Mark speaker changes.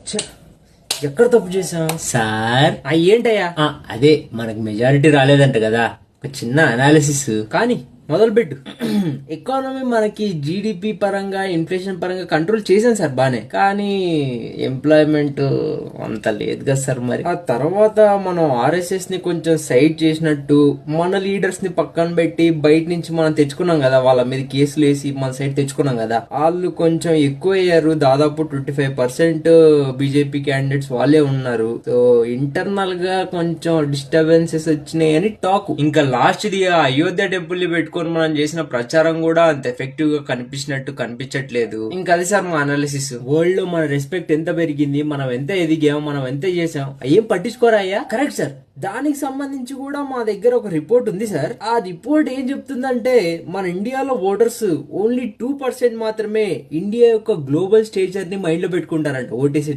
Speaker 1: ఛ, ఎక్కడ తప్పు చేసాం
Speaker 2: సార్
Speaker 1: ఏంటయ్యా
Speaker 2: అదే మనకు మెజారిటీ రాలేదంట కదా, ఒక చిన్న అనాలిసిస్.
Speaker 1: కానీ మొదలుపెట్టు. ఎకానమీ మనకి జీడిపి పరంగా ఇన్ఫ్లేషన్ పరంగా కంట్రోల్ చేశాను సార్ బానే, కానీ ఎంప్లాయ్మెంట్ అంత లేదు కదా సార్. మరి ఆ తర్వాత మనం ఆర్ఎస్ఎస్ ని కొంచెం సైడ్ చేసినట్టు మన లీడర్స్ ని పక్కన పెట్టి బయట నుంచి మనం తెచ్చుకున్నాం కదా, వాళ్ళ మీద కేసులు వేసి మన సైడ్ తెచ్చుకున్నాం కదా, వాళ్ళు కొంచెం ఎక్కువ అయ్యారు. దాదాపు 25% బీజేపీ క్యాండిడేట్స్ వాళ్ళే ఉన్నారు. సో ఇంటర్నల్ గా కొంచెం డిస్టర్బెన్సెస్ వచ్చినాయి అని టాక్.
Speaker 2: ఇంకా లాస్ట్ ది అయోధ్య టెంపుల్ ని పెట్టుకొని మనం చేసిన ప్రచారం కూడా అంత ఎఫెక్టివ్ గా కనిపించట్లేదు.
Speaker 1: ఇంకా అది సార్ మా అనాలిసిస్.
Speaker 2: వరల్డ్ లో మన రెస్పెక్ట్ ఎంత పెరిగింది, మనం ఎంత ఎదిగాం, మనం ఎంత చేసాం, ఏం పట్టించుకోరా అయ్యా?
Speaker 1: Correct sir. దానికి సంబంధించి కూడా మా దగ్గర ఒక రిపోర్ట్ ఉంది సార్. ఆ రిపోర్ట్ ఏం చెప్తుందంటే మన ఇండియాలో ఓటర్స్ ఓన్లీ 2% మాత్రమే ఇండియా యొక్క గ్లోబల్ స్టేచర్ ని మైండ్ లో పెట్టుకుంటారంట ఓటేసేటప్పుడు.